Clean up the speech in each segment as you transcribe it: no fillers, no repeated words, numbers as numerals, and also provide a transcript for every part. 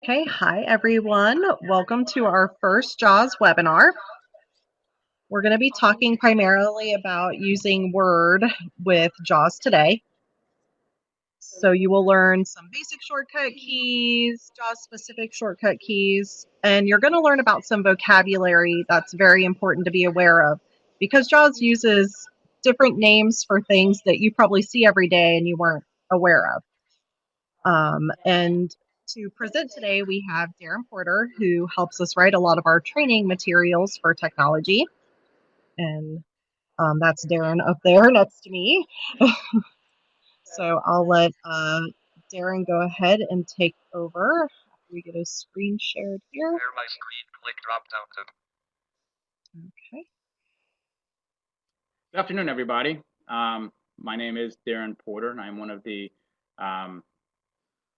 Okay, hi everyone. Welcome to our first JAWS webinar. We're going to be talking primarily about using Word with JAWS today. So you will learn some basic shortcut keys, JAWS specific shortcut keys, and you're going to learn about some vocabulary that's very important to be aware of because JAWS uses different names for things that you probably see every day and you weren't aware of. And to present today, we have Darren Porter, who helps us write a lot of our training materials for technology. And that's Darren up there next to me. So I'll let Darren go ahead and take over after we get his screen shared here. Share my screen, click drop down to. Okay. Good afternoon, everybody. My name is Darren Porter, and I'm one of the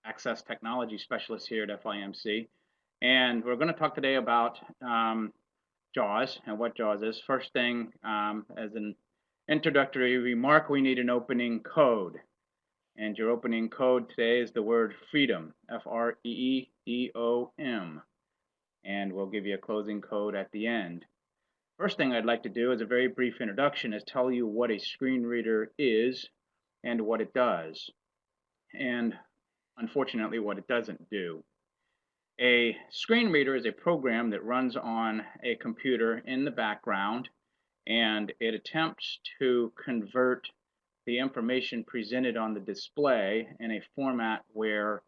access technology specialists here at FIMC. And we're going to talk today about JAWS and what JAWS is. First thing, as an introductory remark, we need an opening code. And your opening code today is the word freedom, F-R-E-E-D-O-M. And we'll give you a closing code at the end. First thing I'd like to do as a very brief introduction is tell you what a screen reader is and what it does, and unfortunately what it doesn't do. A screen reader is a program that runs on a computer in the background, and it attempts to convert the information presented on the display in a format where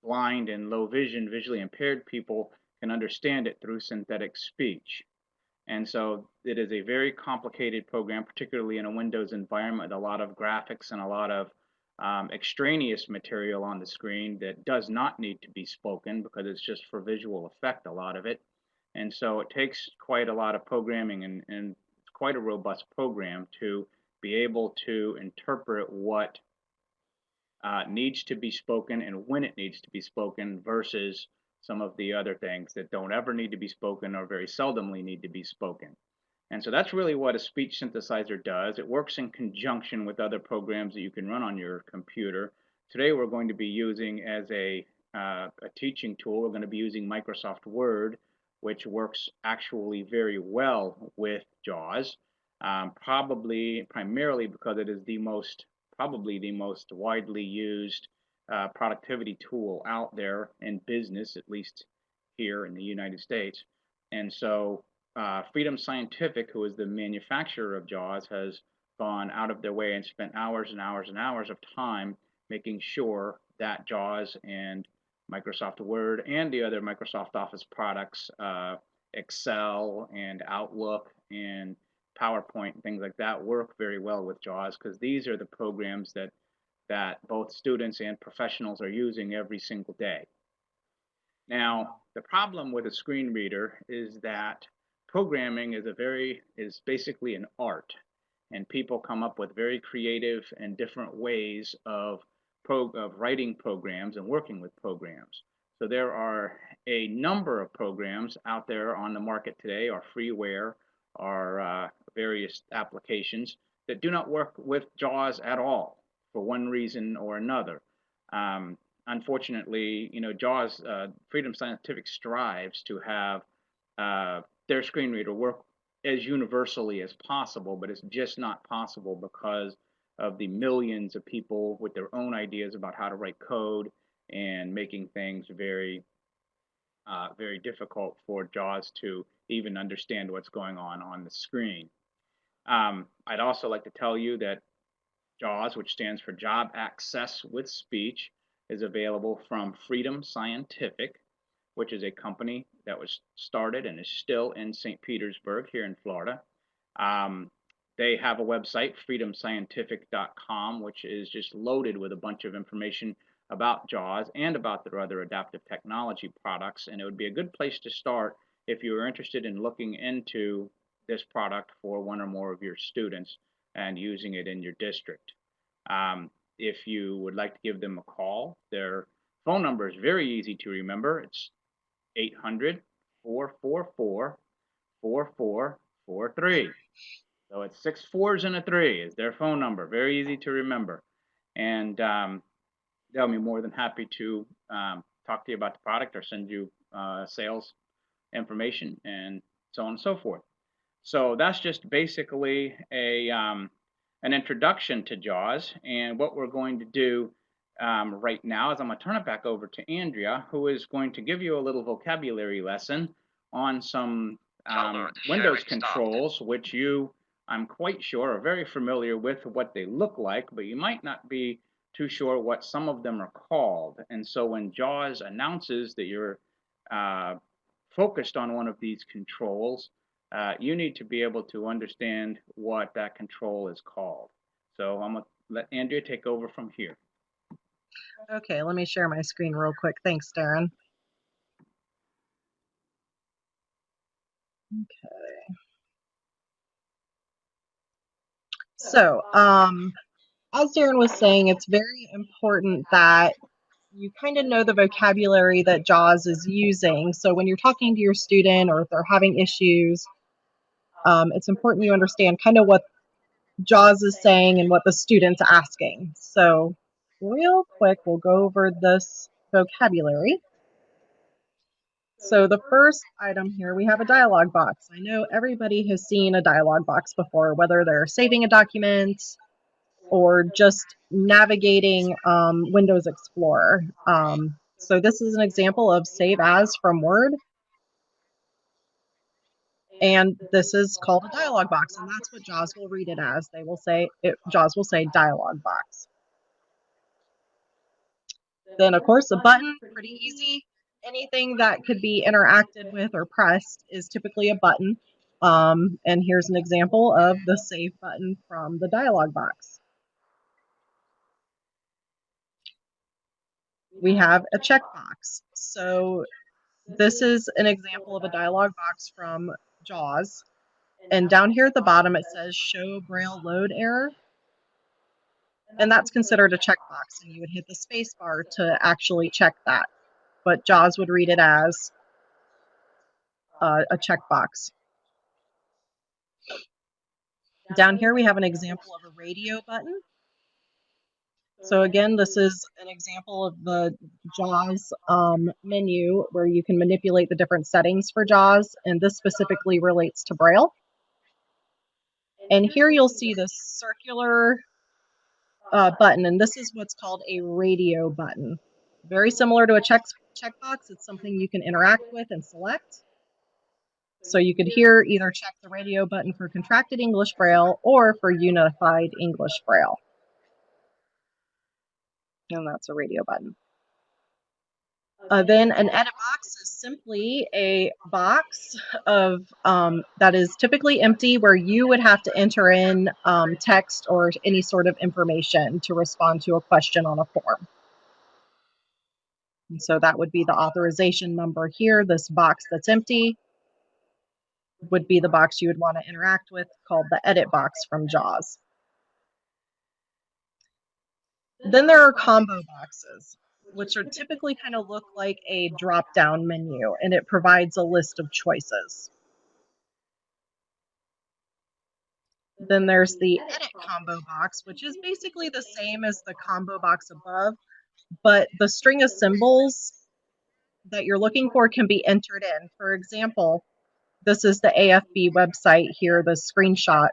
blind and low vision, visually impaired people can understand it through synthetic speech. And so it is a very complicated program, particularly in a Windows environment with a lot of graphics and a lot of extraneous material on the screen that does not need to be spoken because it's just for visual effect, a lot of it. And so it takes quite a lot of programming and it's quite a robust program to be able to interpret what needs to be spoken and when it needs to be spoken versus some of the other things that don't ever need to be spoken or very seldomly need to be spoken. And so that's really what a speech synthesizer does. It works in conjunction with other programs that you can run on your computer. Today we're going to be using as a teaching tool, we're going to be using Microsoft Word, which works actually very well with JAWS, primarily because it is probably the most widely used productivity tool out there in business, at least here in the United States. And so Freedom Scientific, who is the manufacturer of JAWS, has gone out of their way and spent hours and hours and hours of time making sure that JAWS and Microsoft Word and the other Microsoft Office products, Excel and Outlook and PowerPoint and things like that, work very well with JAWS because these are the programs that both students and professionals are using every single day. Now, the problem with a screen reader is that programming is basically an art, and people come up with very creative and different ways of writing programs and working with programs. So there are a number of programs out there on the market today, or freeware, or various applications that do not work with JAWS at all for one reason or another. Unfortunately, JAWS, Freedom Scientific strives to have their screen reader work as universally as possible, but it's just not possible because of the millions of people with their own ideas about how to write code and making things very, very difficult for JAWS to even understand what's going on the screen. I'd also like to tell you that JAWS, which stands for Job Access with Speech, is available from Freedom Scientific, which is a company that was started and is still in St. Petersburg here in Florida. They have a website, freedomscientific.com, which is just loaded with a bunch of information about JAWS and about their other adaptive technology products. And it would be a good place to start if you are interested in looking into this product for one or more of your students and using it in your district. If you would like to give them a call, their phone number is very easy to remember. It's 800-444-4443. So it's 6 4s and a 3 is their phone number. Very easy to remember. And they'll be more than happy to talk to you about the product or send you sales information and so on and so forth. So that's just basically an introduction to JAWS. And what we're going to do right now is I'm going to turn it back over to Andrea, who is going to give you a little vocabulary lesson on some Windows controls, which you, I'm quite sure, are very familiar with what they look like, but you might not be too sure what some of them are called. And so when JAWS announces that you're focused on one of these controls, you need to be able to understand what that control is called. So I'm going to let Andrea take over from here. Okay, let me share my screen real quick. Thanks, Darren. Okay. So, as Darren was saying, it's very important that you kind of know the vocabulary that JAWS is using. So when you're talking to your student or if they're having issues, it's important you understand kind of what JAWS is saying and what the student's asking. So real quick, we'll go over this vocabulary. So the first item here, we have a dialog box. I know everybody has seen a dialog box before, whether they're saving a document or just navigating Windows Explorer. So this is an example of save as from Word. And this is called a dialog box, and that's what JAWS will read it as. They will say, JAWS will say dialog box. Then, of course, a button, pretty easy. Anything that could be interacted with or pressed is typically a button. And here's an example of the save button from the dialog box. We have a checkbox. So this is an example of a dialog box from JAWS. And down here at the bottom, it says show Braille load error. And that's considered a checkbox. And you would hit the space bar to actually check that. But JAWS would read it as a checkbox. Down here, we have an example of a radio button. So again, this is an example of the JAWS menu where you can manipulate the different settings for JAWS, and this specifically relates to Braille. And here you'll see this circular button, and this is what's called a radio button. Very similar to a checkbox, it's something you can interact with and select. So you could here either check the radio button for contracted English Braille or for unified English Braille. And that's a radio button. Then an edit box is simply a box of that is typically empty where you would have to enter in text or any sort of information to respond to a question on a form. And so that would be the authorization number here. This box that's empty would be the box you would want to interact with, called the edit box from JAWS. Then there are combo boxes, which are typically kind of look like a drop-down menu, and it provides a list of choices. Then there's the edit combo box, which is basically the same as the combo box above, but the string of symbols that you're looking for can be entered in. For example, this is the AFB website here, the screenshot,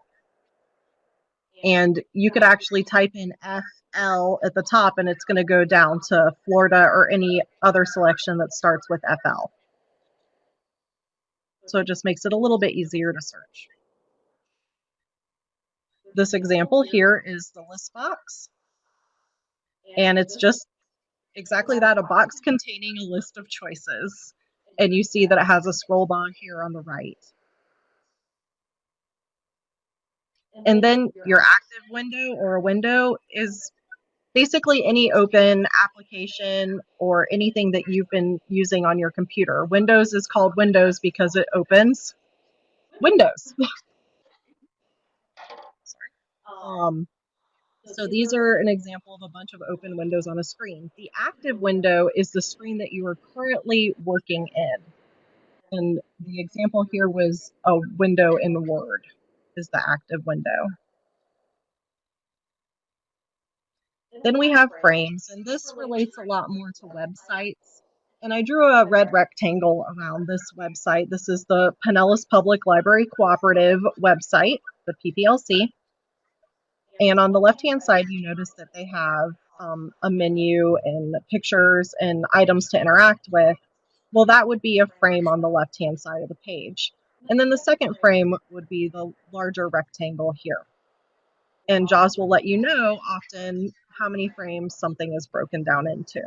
and you could actually type in FL at the top and it's going to go down to Florida or any other selection that starts with FL. So it just makes it a little bit easier to search. This example here is the list box, and it's just exactly that, a box containing a list of choices, and you see that it has a scroll bar here on the right. And then your active window or a window is basically any open application or anything that you've been using on your computer. Windows is called Windows because it opens Windows. So these are an example of a bunch of open windows on a screen. The active window is the screen that you are currently working in. And the example here was a window in Word is the active window. Then we have frames, and this relates a lot more to websites. And I drew a red rectangle around this website. This is the Pinellas Public Library Cooperative website, the PPLC. And on the left-hand side, you notice that they have a menu and pictures and items to interact with. Well, that would be a frame on the left-hand side of the page. And then the second frame would be the larger rectangle here. And JAWS will let you know often how many frames something is broken down into.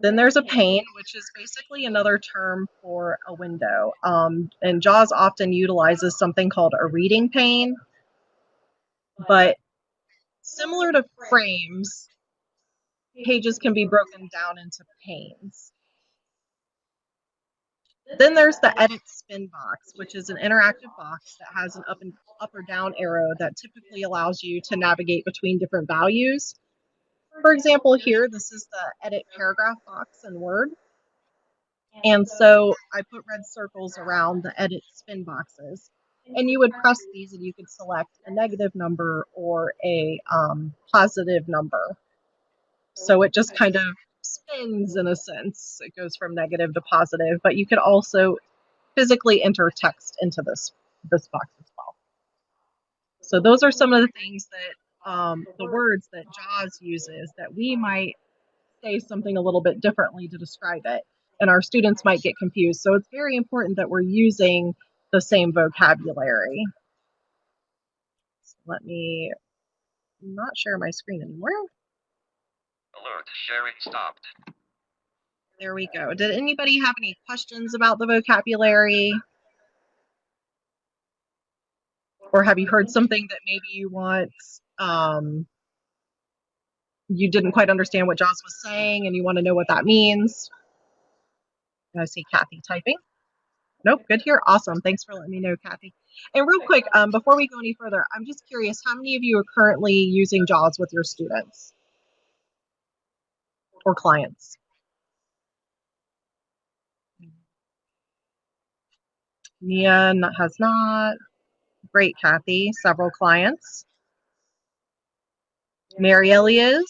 Then there's a pane, which is basically another term for a window. And JAWS often utilizes something called a reading pane. But similar to frames, pages can be broken down into panes. Then there's the edit spin box, which is an interactive box that has an up or down arrow that typically allows you to navigate between different values. For example, here, this is the edit paragraph box in Word. And so I put red circles around the edit spin boxes. And you would press these and you could select a negative number or a positive number. So it just kind of spins in a sense. It goes from negative to positive, but you could also physically enter text into this box as well. So those are some of the things that the words that JAWS uses that we might say something a little bit differently to describe it, and our students might get confused. So it's very important that we're using the same vocabulary. So let me not share my screen anymore. Alert, sharing stopped. There we go. Did anybody have any questions about the vocabulary? Or have you heard something that maybe you want, you didn't quite understand what JAWS was saying and you want to know what that means? I see Kathy typing. Nope, good here. Awesome. Thanks for letting me know, Kathy. And real quick, before we go any further, I'm just curious, how many of you are currently using JAWS with your students or clients? Mia has not. Great, Kathy. Several clients. Marielle is.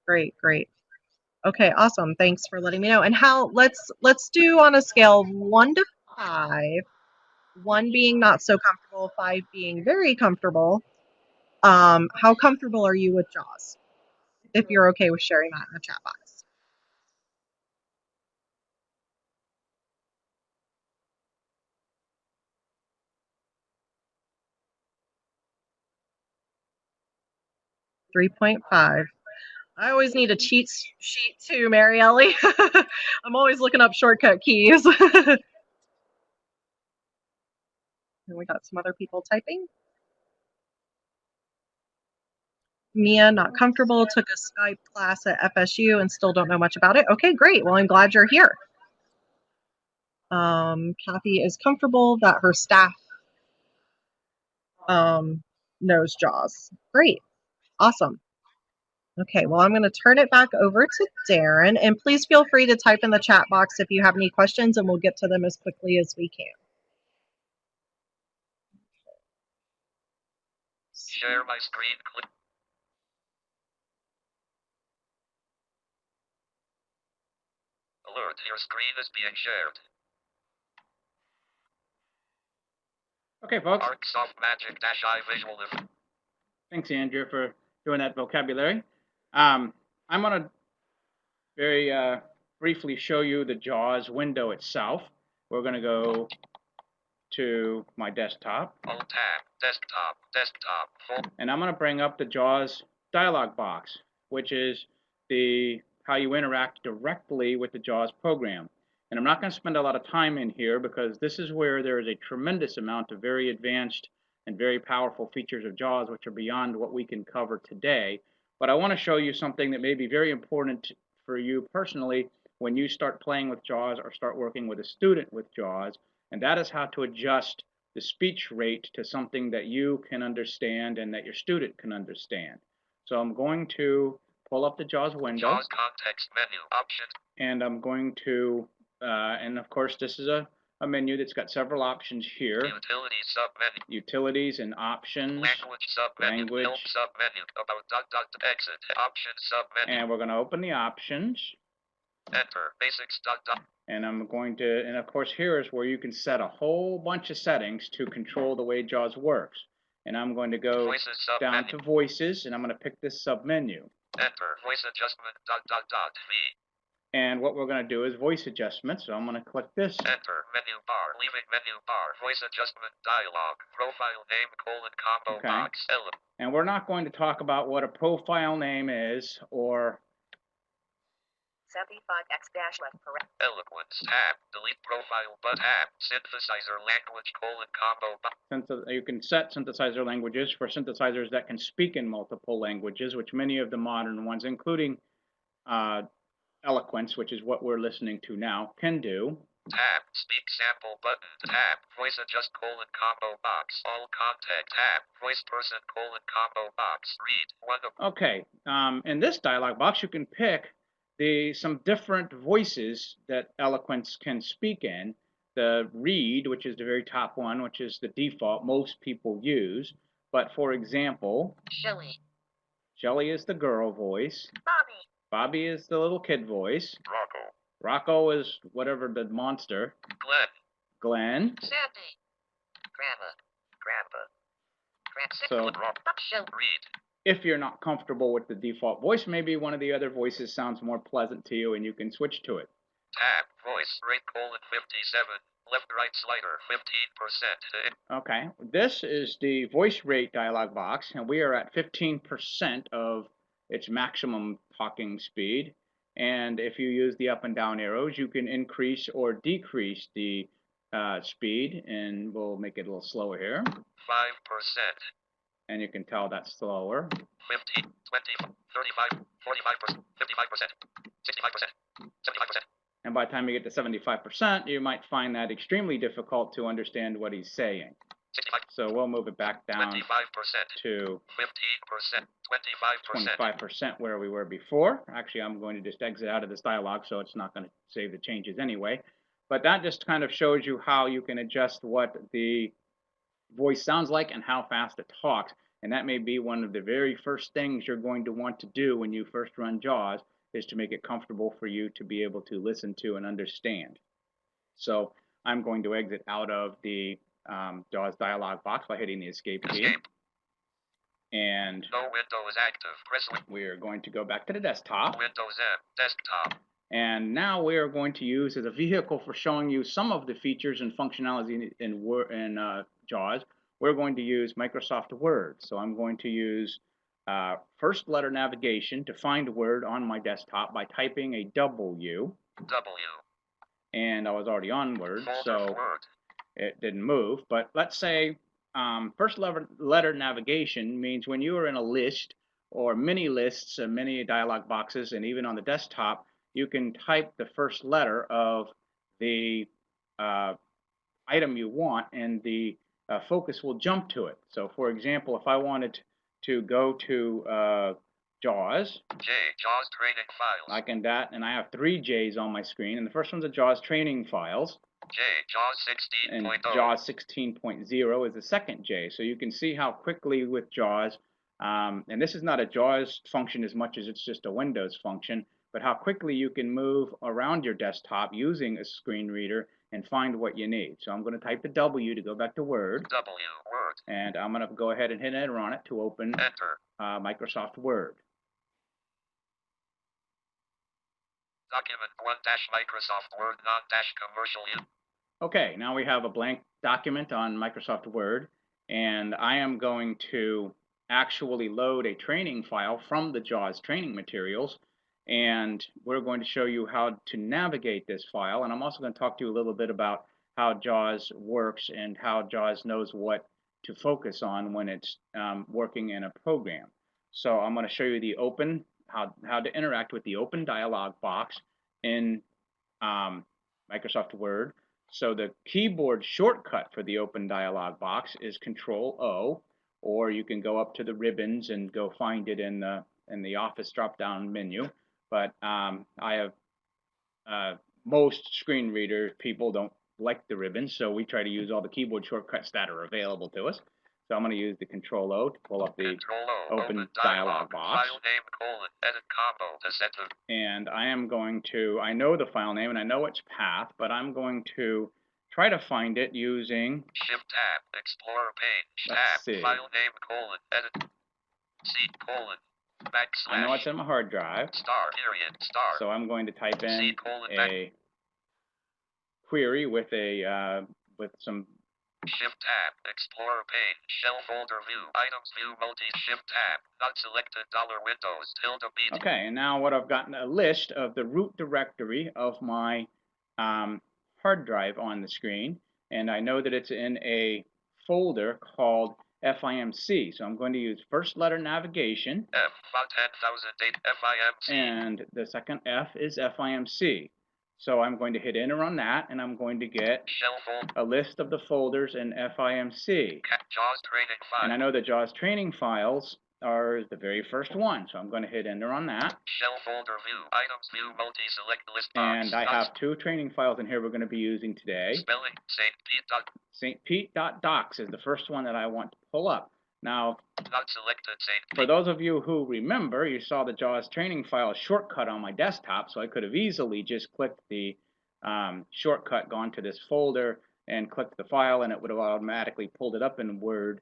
Great, great. Okay, awesome. Thanks for letting me know. And how, let's do on a scale 1 to 5, 1 being not so comfortable, 5 being very comfortable. How comfortable are you with JAWS? If you're okay with sharing that in the chat box. .5. I always need a cheat sheet too, Marielle. I'm always looking up shortcut keys. And we got some other people typing. Mia, not comfortable, took a Skype class at FSU and still don't know much about it. Okay, great. Well, I'm glad you're here. Kathy is comfortable that her staff knows JAWS. Great. Awesome. Okay, well, I'm going to turn it back over to Darren, and please feel free to type in the chat box if you have any questions, and we'll get to them as quickly as we can. Share my screen. Click. Alert, your screen is being shared. Okay, folks. Arcsoft Magic-I visual. Thanks, Andrew, for doing that vocabulary. I'm going to very briefly show you the JAWS window itself. We're going to go to my desktop. Alt tab, desktop, home. And I'm going to bring up the JAWS dialog box, which is how you interact directly with the JAWS program. And I'm not going to spend a lot of time in here because this is where there is a tremendous amount of very advanced and very powerful features of JAWS which are beyond what we can cover today. But I want to show you something that may be very important for you personally when you start playing with JAWS or start working with a student with JAWS, and that is how to adjust the speech rate to something that you can understand and that your student can understand. So I'm going to pull up the JAWS window. JAWS context menu option. And I'm going to, and of course this is a a menu that's got several options here. Utilities submenu. Utilities and options. Language submenu. Language. Help submenu. About exit. Options submenu. And we're going to open the options. Enter. Basics. And I'm going to, and of course here is where you can set a whole bunch of settings to control the way JAWS works. And I'm going to go down to voices, and I'm going to pick this submenu. Enter. Voice adjustment. V. And what we're going to do is voice adjustment, so I'm going to click this. Enter. Menu bar. Leaving menu bar. Voice adjustment dialog. Profile name : combo box. And we're not going to talk about what a profile name is or 75x left correct. Eloquence tab. Delete profile but tab. Synthesizer language : combo box. You can set synthesizer languages for synthesizers that can speak in multiple languages, which many of the modern ones, including Eloquence, which is what we're listening to now, can do. Tab. Speak sample button. Tab. Voice adjust : combo box. All contact tab. Voice person : combo box. Read one of. Okay. In this dialog box, you can pick some different voices that Eloquence can speak in. The read, which is the very top one, which is the default most people use. But for example, Shelly. Shelly is the girl voice. Bobby. Bobby is the little kid voice. Rocco. Rocco is whatever the monster. Glenn. Glenn. Sandy. Grandpa. So, Read. if you're not comfortable with the default voice, maybe one of the other voices sounds more pleasant to you and you can switch to it. Tab. Voice rate : 57. Left right slider 15%. Okay, this is the voice rate dialog box, and we are at 15% of its maximum talking speed. And if you use the up and down arrows, you can increase or decrease the speed, and we'll make it a little slower here. 5%. And you can tell that's slower. 15, 20, 35, 45%, 55%, 65%, 75%. And by the time you get to 75%, you might find that extremely difficult to understand what he's saying. 65. So we'll move it back down 25%. to 15%. 25%. 25% where we were before. Actually, I'm going to just exit out of this dialog, so it's not going to save the changes anyway. But that just kind of shows you how you can adjust what the voice sounds like and how fast it talks. And that may be one of the very first things you're going to want to do when you first run JAWS, is to make it comfortable for you to be able to listen to and understand. So I'm going to exit out of the JAWS dialog box by hitting the escape key. And no window is active. Press we are going to go back to the desktop. Windows M. Desktop. And now we are going to use as a vehicle for showing you some of the features and functionality in JAWS. We're going to use Microsoft Word. So I'm going to use first letter navigation to find Word on my desktop by typing a W. And I was already on Word, so it didn't move. But let's say first letter navigation means when you are in a list or many lists and many dialog boxes, and even on the desktop, you can type the first letter of the item you want, and the focus will jump to it. So for example, if I wanted to go to JAWS, JAWS training files, like in that, and I have 3 J's on my screen, and the first one's a JAWS training files, JAWS 16.0, and JAWS 16.0 is the second J. So you can see how quickly with JAWS, and this is not a JAWS function as much as it's just a Windows function, but how quickly you can move around your desktop using a screen reader and find what you need. So I'm going to type the W to go back to Word. Word. And I'm going to go ahead and hit enter on it to open Microsoft Word. Document 1-Microsoft Word non-commercial use. Okay, now we have a blank document on Microsoft Word, and I am going to actually load a training file from the JAWS training materials, and we're going to show you how to navigate this file, and I'm also going to talk to you a little bit about how JAWS works and how JAWS knows what to focus on when it's working in a program. So I'm going to show you the open, how to interact with the open dialog box in Microsoft Word. So the keyboard shortcut for the open dialog box is Control-O, or you can go up to the ribbons and go find it in the Office drop-down menu. But I have most screen reader people don't like the ribbon, so we try to use all the keyboard shortcuts that are available to us. So I'm going to use the Control-O to pull up the open dialog box. File name, colon, edit combo to set the... And I am going to, I know the file name and I know its path, but I'm going to try to find it using Shift-Tab, Explorer pane, let's tab, see. file name, colon, edit, C, colon, backslash. I know it's in my hard drive. Star, period, star. So I'm going to type in C, colon, a query with a with some Shift-Tab, Explorer pane, shell folder view, items view multi-Shift-Tab, not selected, $Windows, tilde B. Okay, and now what I've gotten a list of the root directory of my hard drive on the screen, and I know that it's in a folder called FIMC. So I'm going to use first letter navigation, F, 10,008, FIMC. and the second F is FIMC. So I'm going to hit enter on that, and I'm going to get a list of the folders in FIMC. JAWS training file. And I know the JAWS training files are the very first one, so I'm going to hit enter on that. Shell folder view, items view multi-select list box. And I have two training files in here we're going to be using today. Spelling, St. Pete.docs is the first one that I want to pull up. Now, not selected, for those of you who remember, you saw the JAWS training file shortcut on my desktop, so I could have easily just clicked the shortcut, gone to this folder, and clicked the file, and it would have automatically pulled it up in Word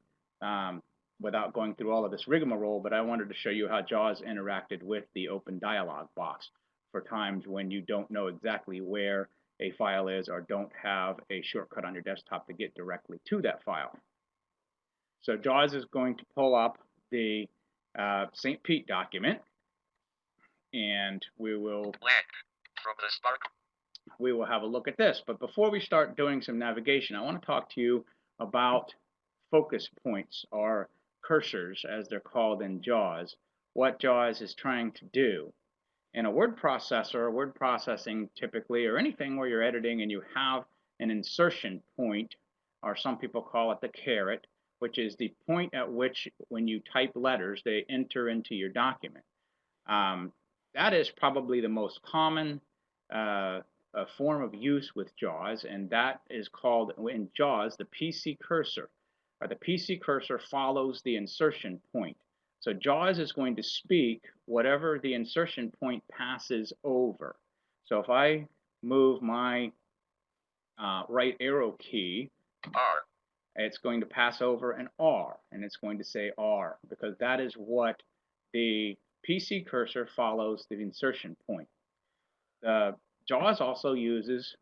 without going through all of this rigmarole. But I wanted to show you how JAWS interacted with the open dialog box for times when you don't know exactly where a file is or don't have a shortcut on your desktop to get directly to that file. So JAWS is going to pull up the St. Pete document, and we will have a look at this. But before we start doing some navigation, I want to talk to you about focus points, or cursors as they're called in JAWS, what JAWS is trying to do. In a word processor, word processing typically, or anything where you're editing and you have an insertion point, or some people call it the caret, which is the point at which, when you type letters, they enter into your document. That is probably the most common form of use with JAWS, and that is called, in JAWS, the PC cursor. Or the PC cursor follows the insertion point. So JAWS is going to speak whatever the insertion point passes over. So if I move my right arrow key, R, it's going to pass over an R, and it's going to say R, because that is what the PC cursor follows the insertion point. The JAWS also uses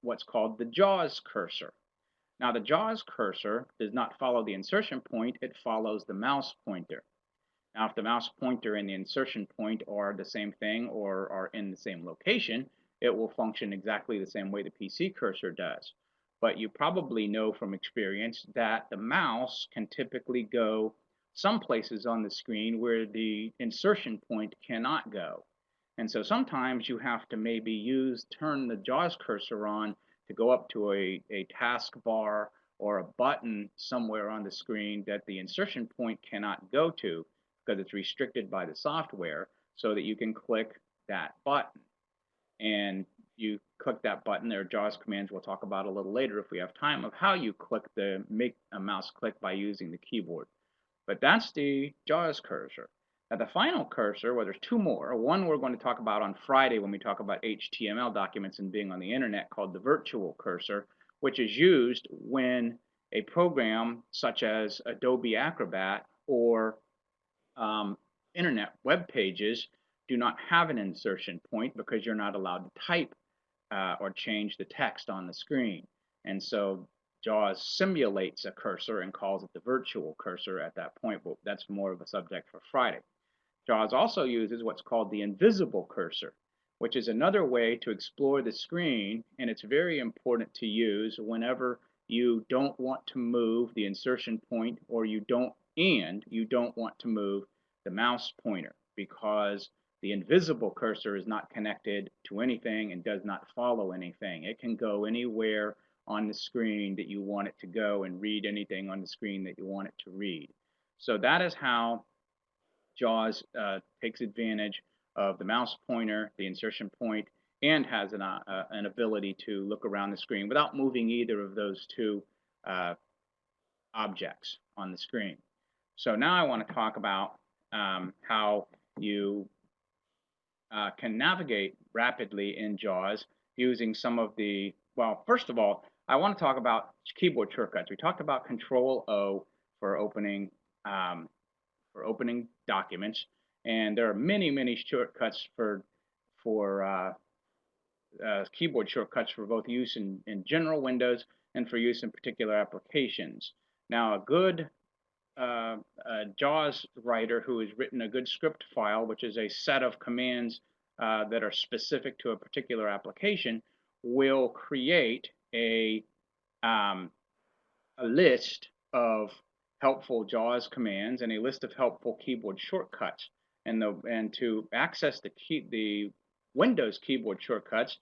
what's called the JAWS cursor. Now the JAWS cursor does not follow the insertion point, it follows the mouse pointer. Now if the mouse pointer and the insertion point are the same thing or are in the same location, it will function exactly the same way the PC cursor does. But you probably know from experience that the mouse can typically go some places on the screen where the insertion point cannot go. And so sometimes you have to maybe turn the JAWS cursor on to go up to a taskbar or a button somewhere on the screen that the insertion point cannot go to because it's restricted by the software, so that you can click that button. And you click that button. There are JAWS commands we'll talk about a little later if we have time, of how you make a mouse click by using the keyboard. But that's the JAWS cursor. Now the final cursor, well, there's two more. One we're going to talk about on Friday when we talk about HTML documents and being on the internet, called the virtual cursor, which is used when a program such as Adobe Acrobat or internet web pages do not have an insertion point, because you're not allowed to type or change the text on the screen. And so JAWS simulates a cursor and calls it the virtual cursor at that point, but that's more of a subject for Friday. JAWS also uses what's called the invisible cursor, which is another way to explore the screen, and it's very important to use whenever you don't want to move the insertion point, or you don't want to move the mouse pointer, because the invisible cursor is not connected to anything and does not follow anything. It can go anywhere on the screen that you want it to go and read anything on the screen that you want it to read. So that is how JAWS takes advantage of the mouse pointer, the insertion point, and has an ability to look around the screen without moving either of those two objects on the screen. So now I want to talk about how you can navigate rapidly in JAWS using some of the, well, first of all, I want to talk about keyboard shortcuts. We talked about Control O for opening documents, and there are many shortcuts for keyboard shortcuts for both use in general Windows and for use in particular applications. Now, a good JAWS writer who has written a good script file, which is a set of commands that are specific to a particular application, will create a list of helpful JAWS commands and a list of helpful keyboard shortcuts. And to access the Windows keyboard shortcuts,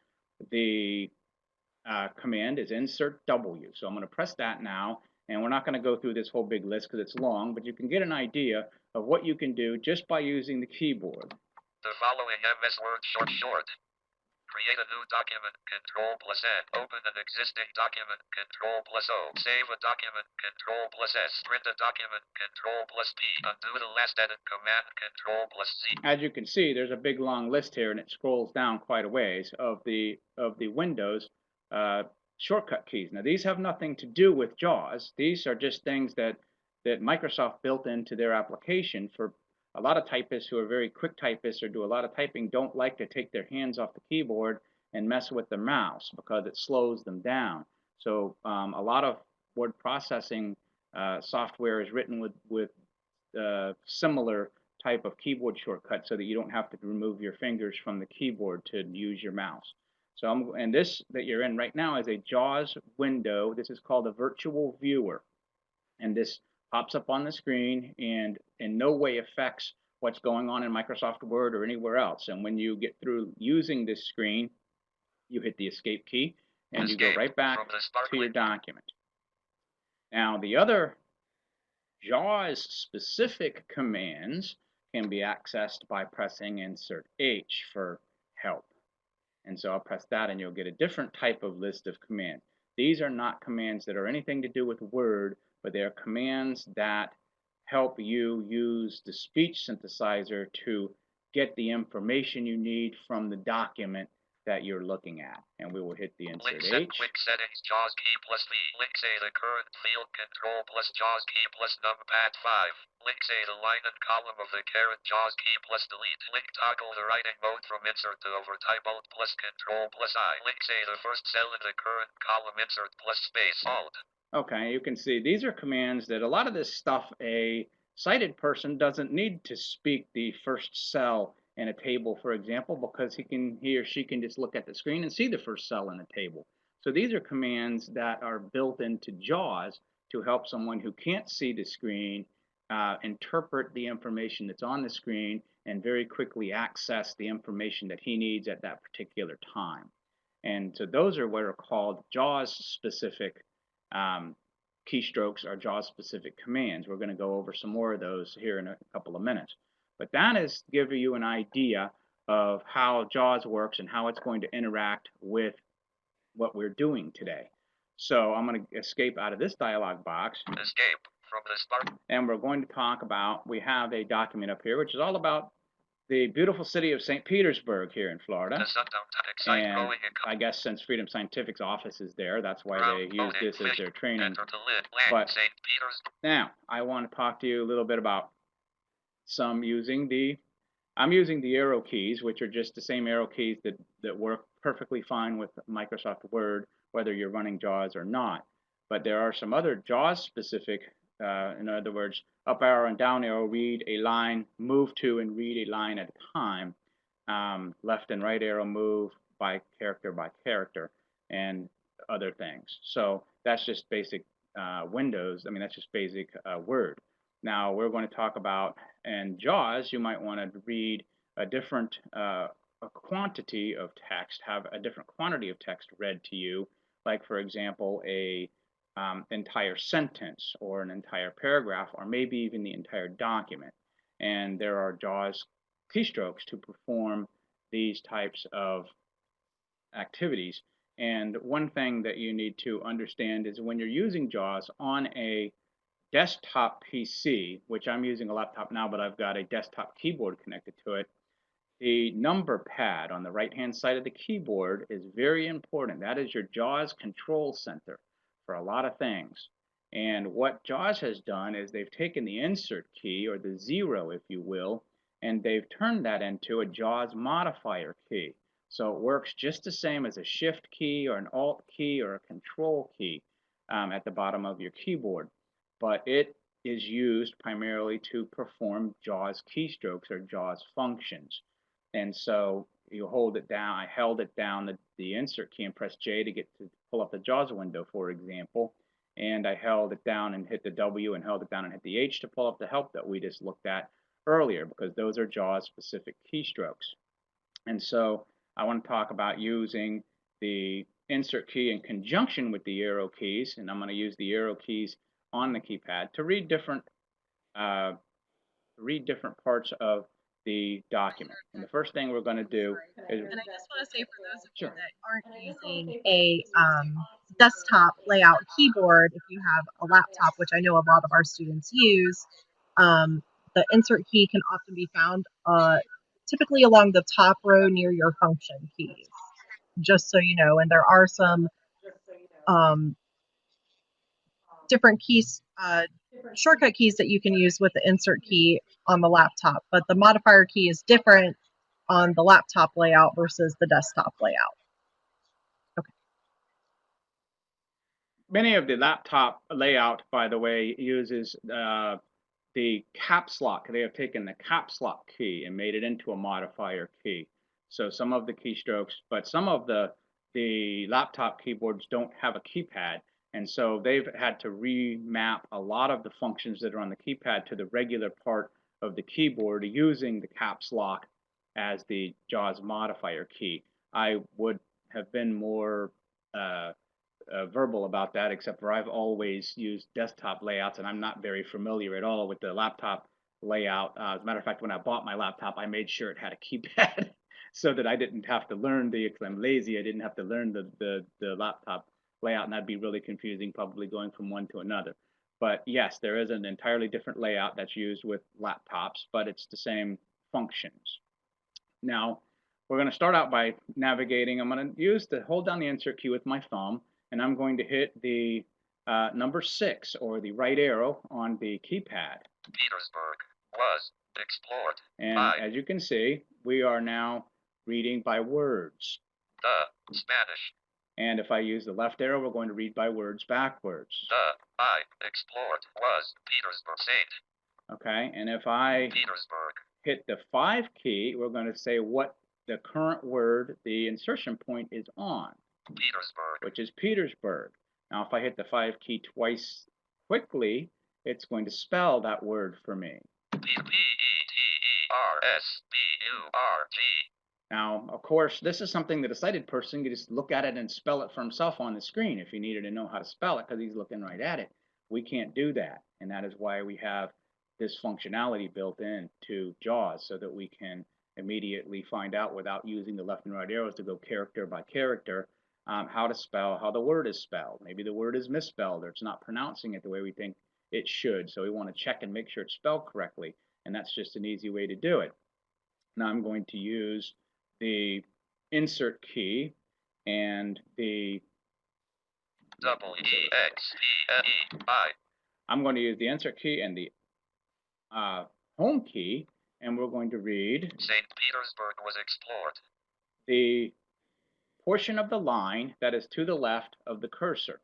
the command is Insert W. So I'm going to press that now, and we're not going to go through this whole big list because it's long, but you can get an idea of what you can do just by using the keyboard. The following MS Word short. Create a new document, Control+N. Open an existing document, Control+O. Save a document, Control+S. Print a document, Control+P. Undo the last edit command, Control+Z. As you can see, there's a big long list here, and it scrolls down quite a ways of the Windows shortcut keys. Now, these have nothing to do with JAWS. These are just things that Microsoft built into their application. For a lot of typists who are very quick typists or do a lot of typing don't like to take their hands off the keyboard and mess with the mouse because it slows them down. So a lot of word processing software is written with similar type of keyboard shortcut so that you don't have to remove your fingers from the keyboard to use your mouse. So and this that you're in right now is a JAWS window. This is called a virtual viewer, and this pops up on the screen and in no way affects what's going on in Microsoft Word or anywhere else. And when you get through using this screen, you hit the escape key and you go right back to your document. Now, the other JAWS specific commands can be accessed by pressing Insert H for help. And so I'll press that and you'll get a different type of list of commands. These are not commands that are anything to do with Word, but they are commands that help you use the speech synthesizer to get the information you need from the document that you're looking at. And we will hit the Insert H. Quick settings, JAWS key+V. Links A, the current field, Control+JAWS key +Numpad 5. Links A, the line and column of the caret, JAWS key+Delete. Link toggle the writing mode from insert to overtype, Alt +Control+I. Links A, the first cell in the current column, insert +space, Alt. Okay, you can see these are commands that a lot of this stuff a sighted person doesn't need to speak the first cell in a table, for example, because he or she can just look at the screen and see the first cell in a table. So these are commands that are built into JAWS to help someone who can't see the screen interpret the information that's on the screen and very quickly access the information that he needs at that particular time. And so those are what are called JAWS-specific keystrokes or JAWS-specific commands. We're going to go over some more of those here in a couple of minutes. But that is giving you an idea of how JAWS works and how it's going to interact with what we're doing today. So I'm going to escape out of this dialog box. Escape from the start. And we're going to talk about, we have a document up here which is all about the beautiful city of St. Petersburg here in Florida. And I guess since Freedom Scientific's office is there, that's why they use this as their training. But now I want to talk to you a little bit about I'm using the arrow keys, which are just the same arrow keys that work perfectly fine with Microsoft Word, whether you're running JAWS or not. But there are some other JAWS specific, in other words, up arrow and down arrow, read a line, move to and read a line at a time. Left and right arrow, move by character, and other things. So that's just basic Windows. I mean, that's just basic Word. Now we're going to talk about, in JAWS, you might want to read a different quantity of text, have a different quantity of text read to you, like for example, a entire sentence or an entire paragraph or maybe even the entire document. And there are JAWS keystrokes to perform these types of activities. And one thing that you need to understand is when you're using JAWS on a desktop PC, which I'm using a laptop now, but I've got a desktop keyboard connected to it, the number pad on the right-hand side of the keyboard is very important. That is your JAWS control center for a lot of things. And what JAWS has done is they've taken the insert key, or the 0, if you will, and they've turned that into a JAWS modifier key. So it works just the same as a shift key or an alt key or a control key at the bottom of your keyboard. But it is used primarily to perform JAWS keystrokes or JAWS functions. And so you hold it down. I held it down, the insert key, and pressed J to get to pull up the JAWS window, for example. And I held it down and hit the W, and held it down and hit the H to pull up the help that we just looked at earlier, because those are JAWS specific keystrokes. And so I want to talk about using the insert key in conjunction with the arrow keys, and I'm going to use the arrow keys on the keypad to read different parts of the document. And the first thing we're going to do is, And I just want to say, for those of you sure, that aren't using a desktop layout keyboard, if you have a laptop, which I know a lot of our students use, the insert key can often be found typically along the top row near your function keys, just so you know. And there are some different keys, shortcut keys that you can use with the insert key on the laptop, but the modifier key is different on the laptop layout versus the desktop layout. Okay. many of the laptop layout, by the way, uses the caps lock. They have taken the caps lock key and made it into a modifier key. So some of the keystrokes, but some of the laptop keyboards don't have a keypad, and so they've had to remap a lot of the functions that are on the keypad to the regular part of the keyboard using the caps lock as the JAWS modifier key. I would have been more verbal about that, except for I've always used desktop layouts, and I'm not very familiar at all with the laptop layout. As a matter of fact, when I bought my laptop, I made sure it had a keypad so that I didn't have to learn because I'm lazy. I didn't have to learn the laptop layout, and that'd be really confusing, probably going from one to another. But yes, there is an entirely different layout that's used with laptops, but it's the same functions. Now, we're going to start out by navigating. I'm going to hold down the insert key with my thumb, and I'm going to hit the number 6, or the right arrow on the keypad. Petersburg was explored. And as you can see, we are now reading by words. Spanish. And if I use the left arrow, we're going to read by words backwards. I explored was Petersburg Saint. Okay, and if I Petersburg hit the 5 key, we're going to say what the current word, the insertion point, is on. Petersburg. Which is Petersburg. Now, if I hit the 5 key twice quickly, it's going to spell that word for me. Petersburg. Now, of course, this is something that a sighted person can just look at it and spell it for himself on the screen if he needed to know how to spell it, because he's looking right at it. We can't do that, and that is why we have this functionality built in to JAWS, so that we can immediately find out, without using the left and right arrows to go character by character, how to spell, how the word is spelled. Maybe the word is misspelled, or it's not pronouncing it the way we think it should, so we want to check and make sure it's spelled correctly, and that's just an easy way to do it. Now I'm going to use the insert key and the I'm going to use the insert key and the home key, and we're going to read St. Petersburg was explored. The portion of the line that is to the left of the cursor.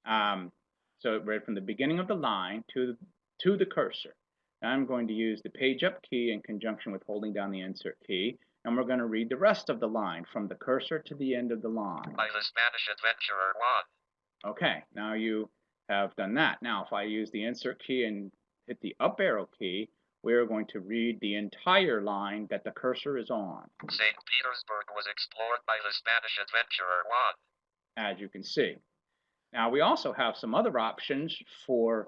So it read from the beginning of the line to the cursor. Now I'm going to use the page up key in conjunction with holding down the insert key, and we're going to read the rest of the line from the cursor to the end of the line. By the Spanish adventurer Juan. Okay, now you have done that. Now if I use the insert key and hit the up arrow key, we're going to read the entire line that the cursor is on. St. Petersburg was explored by the Spanish adventurer Juan. As you can see. Now we also have some other options for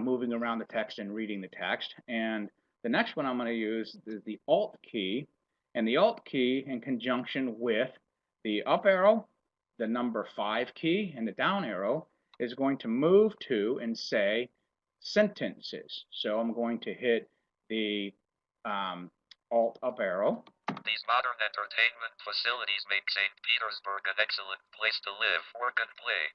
moving around the text and reading the text, and the next one I'm going to use is the Alt key, and the Alt key in conjunction with The up arrow, the number 5 key, and the down arrow is going to move to and say sentences. So I'm going to hit the Alt up arrow. These modern entertainment facilities make St. Petersburg an excellent place to live, work, and play.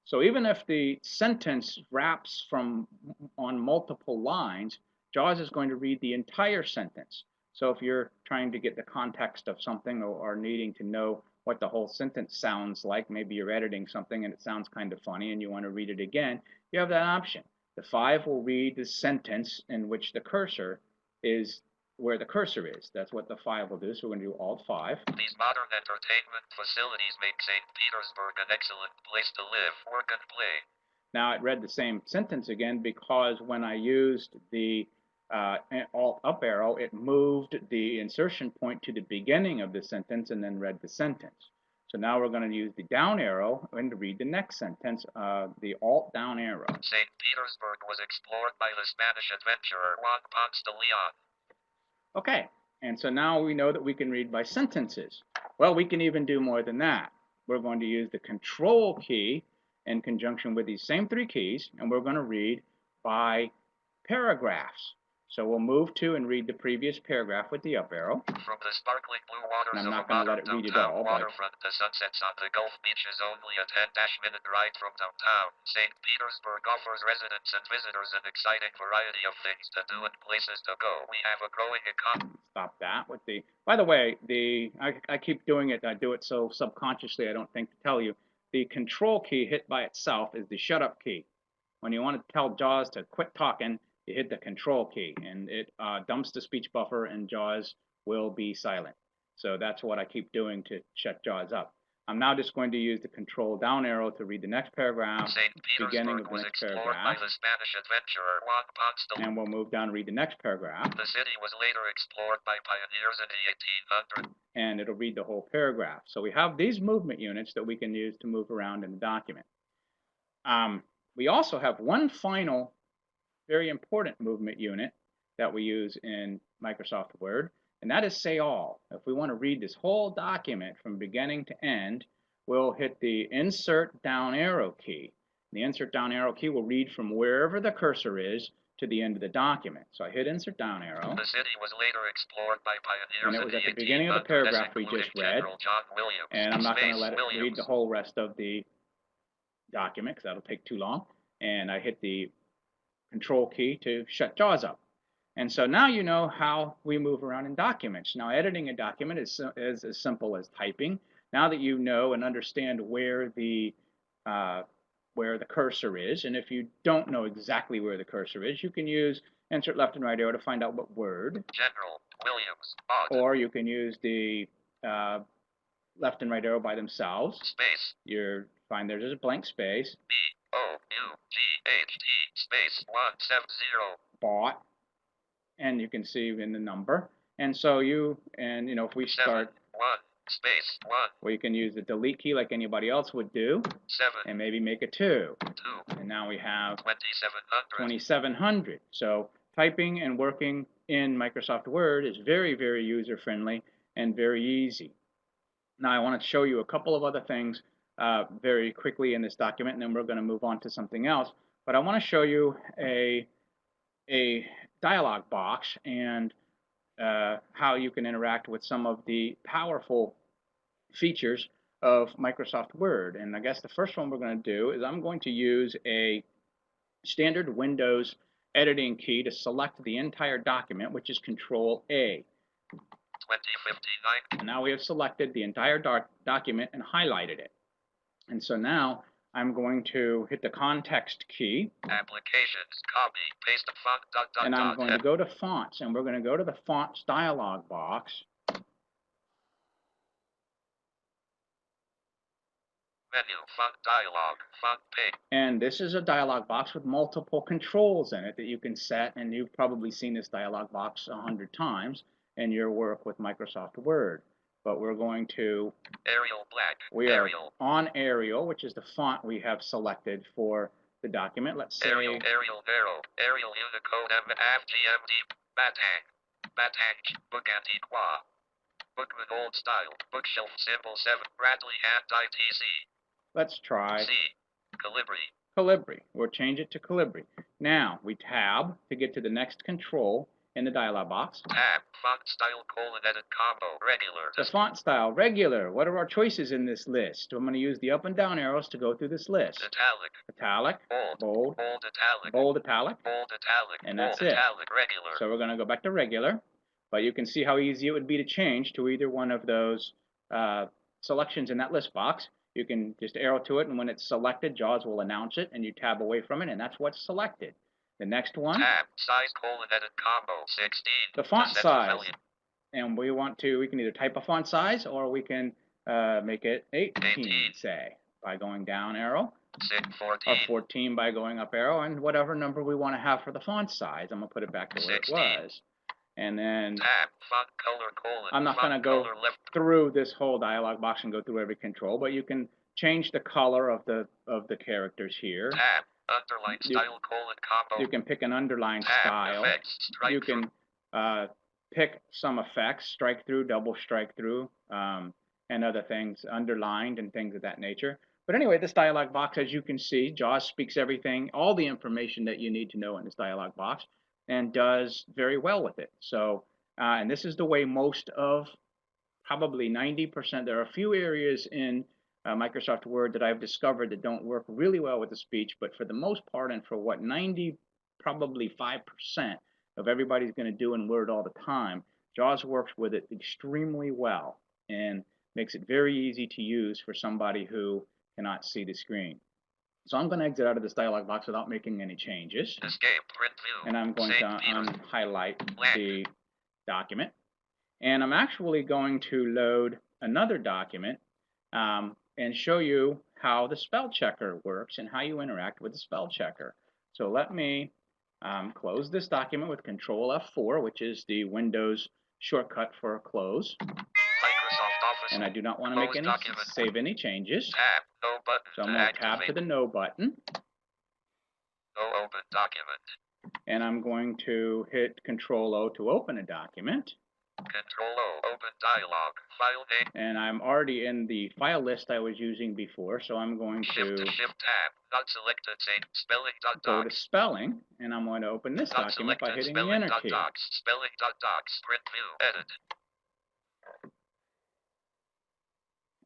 So even if the sentence wraps on multiple lines, JAWS is going to read the entire sentence. So if you're trying to get the context of something or needing to know what the whole sentence sounds like, maybe you're editing something and it sounds kind of funny and you want to read it again, you have that option. The 5 will read the sentence in which the cursor is where the cursor is. That's what the 5 will do. So we're going to do Alt 5. These modern entertainment facilities make St. Petersburg an excellent place to live, work, and play. Now it read the same sentence again because when I used the Alt up arrow, it moved the insertion point to the beginning of the sentence and then read the sentence. So now we're going to use the down arrow and read the next sentence, the Alt down arrow. St. Petersburg was explored by the Spanish adventurer Juan Ponce de Leon. Okay, and so now we know that we can read by sentences. Well, we can even do more than that. We're going to use the Control key in conjunction with these same 3 keys, and we're going to read by paragraphs. So we'll move to and read the previous paragraph with the up arrow. From the sparkling blue waters I'm of not a going to let modern it read it downtown all, waterfront, the sunsets on the Gulf Beach is only a 10-minute ride from downtown. St. Petersburg offers residents and visitors an exciting variety of things to do and places to go. We have a growing economy. Stop that with the. By the way, I keep doing it. I do it so subconsciously I don't think to tell you. The Control key hit by itself is the shut up key. When you want to tell JAWS to quit talking, you hit the Control key, and it dumps the speech buffer, and JAWS will be silent. So that's what I keep doing to shut JAWS up. I'm now just going to use the Control down arrow to read the next paragraph, St. beginning Petersburg of the was next explored paragraph, by the Spanish adventurer Juan Ponce de Leon. and we'll move down and read the next paragraph. The city was later explored by pioneers in the 1800s. And it'll read the whole paragraph. So we have these movement units that we can use to move around in the document. We also have one final very important movement unit that we use in Microsoft Word, and that is Say All. If we want to read this whole document from beginning to end, we'll hit the Insert Down Arrow key. The Insert Down Arrow key will read from wherever the cursor is to the end of the document. So I hit Insert Down Arrow. The city was later explored by pioneers And it was in at the the beginning of the 1800s, paragraph we just read. General John Williams. And I'm not going to let it Williams. read the whole rest of the document because that'll take too long. And I hit the Control key to shut JAWS up. And so now you know how we move around in documents. Now editing a document is as simple as typing. Now that you know and understand where the cursor is, and if you don't know exactly where the cursor is, you can use insert left and right arrow to find out what word. General Williams. Or you can use the left and right arrow by themselves. Space. You find there's a blank space. B-O-U-G-H-T space 170. Bought. And you can see in the number. And so if we start 1 space 1. Well, you can use the delete key like anybody else would do. 7. And maybe make a 2. 2. And now we have 2700. 2700. So typing and working in Microsoft Word is very, very user-friendly and very easy. Now I want to show you a couple of other things very quickly in this document, and then we're going to move on to something else. But I want to show you a dialog box and how you can interact with some of the powerful features of Microsoft Word. And I guess the first one we're going to do is I'm going to use a standard Windows editing key to select the entire document, which is Control A. 2059. And now we have selected the entire document and highlighted it. And so now I'm going to hit the context key. Applications, copy, paste the font, and I'm going to go to fonts, and we're going to go to the fonts dialog box. Menu, font dialog, font page. And this is a dialog box with multiple controls in it that you can set, and you've probably seen this dialog box 100 times in your work with Microsoft Word. But we're going to Arial black. We Arial. are on Arial, which is the font we have selected for the document. Let's say Arial Vero, Arial Unicode MFGMD, Batang, Batang, Bugantiqua. Bookman old style. Bookshelf symbol 7. Bradley and ITC. Let's try C. Calibri. Calibri. We'll change it to Calibri. Now, we tab to get to the next control in the dialog box. Tab. Font style edit combo. Regular. The font style, regular. What are our choices in this list? I'm going to use the up and down arrows to go through this list. Italic. Italic, bold, Bold italic. bold italic, Bold italic. and that's bold it. Italic. Regular. So we're going to go back to regular, but you can see how easy it would be to change to either one of those selections in that list box. You can just arrow to it, and when it's selected, JAWS will announce it, and you tab away from it, and that's what's selected. The next one, tab, size edit combo 16. the font size. And we can either type a font size, or we can make it 18, say, by going down arrow, 14. or 14 by going up arrow, and whatever number we want to have for the font size. I'm going to put it back to where 16. it was. And then tab, font color I'm not going to go through this whole dialog box and go through every control, but you can change the color of the characters here. Tab, underline style combo. You can pick an underline style. Effects, you can pick some effects, strike through, double strike through, and other things, underlined and things of that nature. But anyway, this dialog box, as you can see, JAWS speaks everything, all the information that you need to know in this dialog box, and does very well with it. So, and this is the way most of, probably 90%, there are a few areas in Microsoft Word that I've discovered that don't work really well with the speech, but for the most part, and for what 90, probably 5% of everybody's going to do in Word all the time, JAWS works with it extremely well and makes it very easy to use for somebody who cannot see the screen. So I'm going to exit out of this dialog box without making any changes. Escape, print view. And I'm going to unhighlight the document. And I'm actually going to load another document and show you how the spell checker works and how you interact with the spell checker. So let me close this document with Control F4, which is the Windows shortcut for close. Microsoft Office. And I do not want to make any save any changes. Tab, no button. So I'm going to tab to the no button. No open document. And I'm going to hit Control O to open a document. Control O, open dialog, file name. And I'm already in the file list I was using before, so I'm going to Shift tab, not selected, say, spelling go to spelling, and I'm going to open this document by hitting the Enter key. Spelling docs, print view, edit.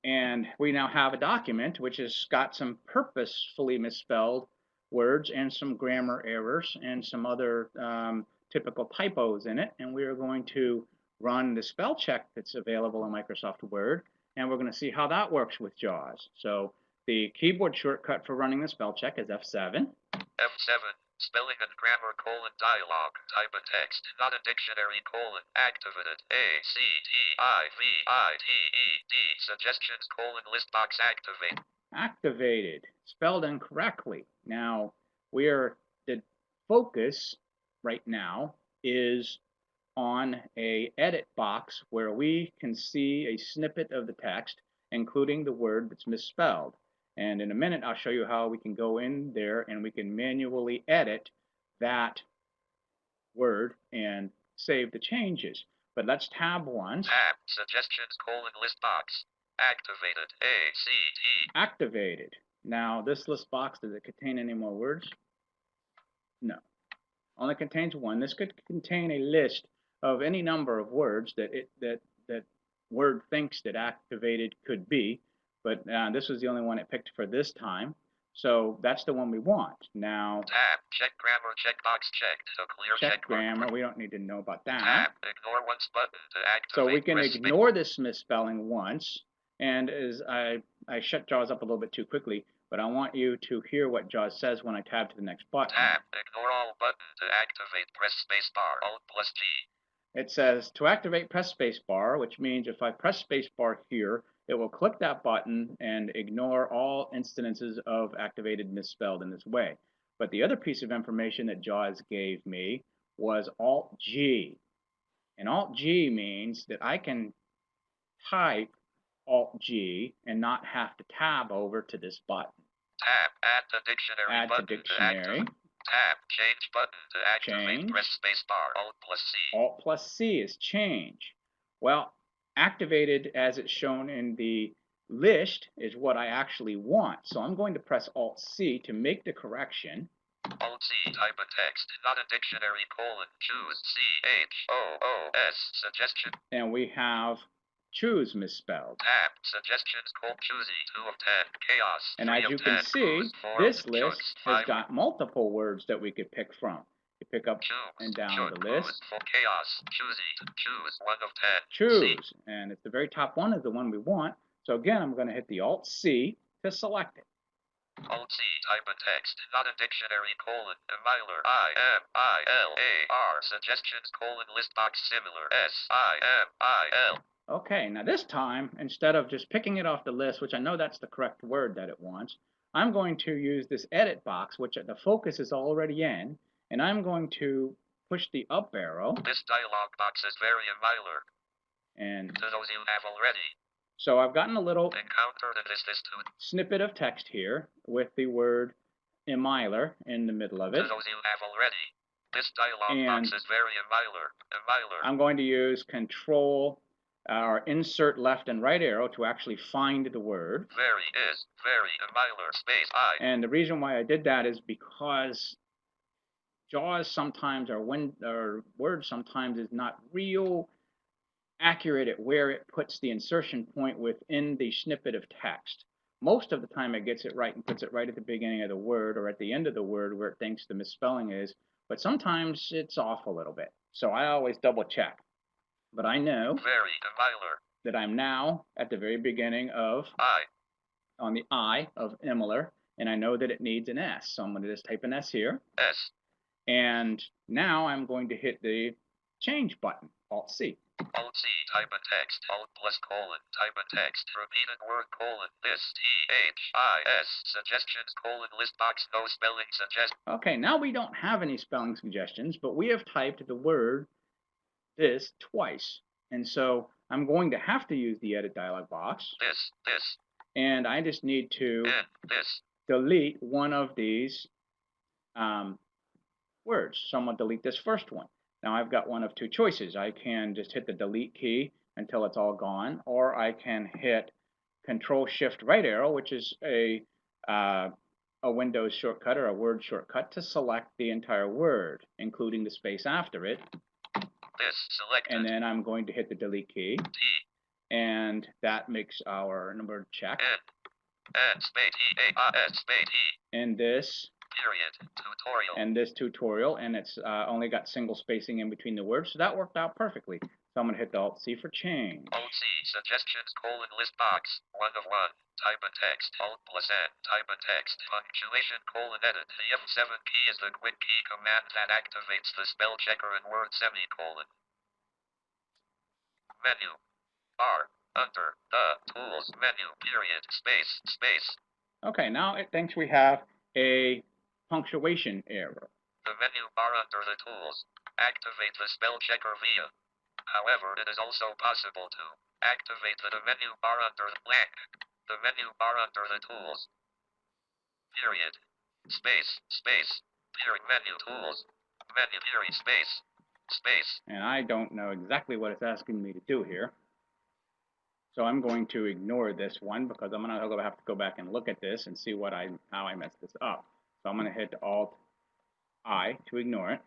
And we now have a document which has got some purposefully misspelled words and some grammar errors and some other typical typos in it, and we are going to run the spell check that's available in Microsoft Word, and we're going to see how that works with JAWS. So the keyboard shortcut for running the spell check is F7. F7, spelling and grammar dialog, type a text, not a dictionary activated, A-C-T-I-V-I-T-E-D, suggestions list box activate. Activated, spelled incorrectly. Now, the focus right now is on a edit box where we can see a snippet of the text, including the word that's misspelled. And in a minute, I'll show you how we can go in there and we can manually edit that word and save the changes. But let's tab once. Tab, suggestions list box, activated, A-C-T. Activated. Now, this list box, does it contain any more words? No. Only contains one. This could contain a list of any number of words that Word thinks that activated could be, but this was the only one it picked for this time. So that's the one we want. Now, tab, check grammar, checkbox checked. So clear check grammar. We don't need to know about that. Tab, ignore once button to activate. So we can ignore this misspelling once. And as I shut JAWS up a little bit too quickly, but I want you to hear what JAWS says when I tab to the next button. Tab, ignore all button to activate, press spacebar, Alt+G. It says to activate, press spacebar, which means if I press spacebar here, it will click that button and ignore all instances of activated misspelled in this way. But the other piece of information that JAWS gave me was Alt-G. And Alt-G means that I can type Alt-G and not have to tab over to this button. Tab, add the dictionary add button to dictionary. Tab, change button to activate, change. press spacebar, Alt+C. Alt+C is change. Well, activated as it's shown in the list is what I actually want. So I'm going to press Alt-C to make the correction. Alt-C, type of text, not a dictionary, choose, C-H-O-O-S, suggestion. And we have choose misspelled. Tab, suggestions, choosy, 2 of 10, chaos, And 3 as you of can 10, see, this list has got multiple words that we could pick from. You pick up and down the list. For chaos, choosy, choose, 1 of 10. Choose, and at the very top one is the one we want. So again, I'm going to hit the Alt-C to select it. Alt-C, type of text, not a dictionary, Emiler, I-M-I-L-A-R, suggestions, list box similar, S-I-M-I-L. Okay, now this time, instead of just picking it off the list, which I know that's the correct word that it wants, I'm going to use this edit box, which the focus is already in, and I'm going to push the up arrow. This dialog box is very Emiler. And to those you have already. So I've gotten a little snippet of text here with the word Emiler in the middle of it. To those you have already. This dialog box is very Emiler. I'm going to use Control or insert left and right arrow to actually find the word. Very Emiler, space I. And the reason why I did that is because JAWS sometimes or Word sometimes is not real accurate at where it puts the insertion point within the snippet of text. Most of the time it gets it right and puts it right at the beginning of the word or at the end of the word where it thinks the misspelling is, but sometimes it's off a little bit. So I always double check. But I know that I'm now at the very beginning of on the I of Emiler, and I know that it needs an S. So I'm going to just type an S here. S. And now I'm going to hit the change button, Alt-C. Alt-C, type of text, Alt plus colon, type of text, repeated word colon, this, T-H-I-S, suggestions colon, list box, no spelling suggest. Okay, now we don't have any spelling suggestions, but we have typed the word this twice. And so I'm going to have to use the edit dialog box. This. And I just need to delete one of these words. So I'm going to delete this first one. Now I've got one of two choices. I can just hit the delete key until it's all gone, or I can hit Control Shift right arrow, which is a Windows shortcut or a Word shortcut to select the entire word, including the space after it. This selected. And then I'm going to hit the delete key. T. And that makes our number check. N space E-A-S space E. And this tutorial. And this tutorial, and it's only got single spacing in between the words, so that worked out perfectly. So I'm going to hit the Alt-C for change. Alt-C, suggestions colon, list box, 1 of 1, type of text, Alt plus N, type of text, punctuation colon, edit. The F7 key is the quick key command that activates the spell checker in Word semicolon. Menu. R. Under. The. Tools. Menu. Period. Space. Okay, now it thinks we have a punctuation error. The menu bar under the tools. Activate the spell checker via. However, it is also possible to activate the menu bar under the blank. The menu bar under the tools. Period. Space. Period. Menu tools. Menu period. Space. And I don't know exactly what it's asking me to do here. So I'm going to ignore this one because I'm going to have to go back and look at this and see how I messed this up. So I'm going to hit Alt-I to ignore it.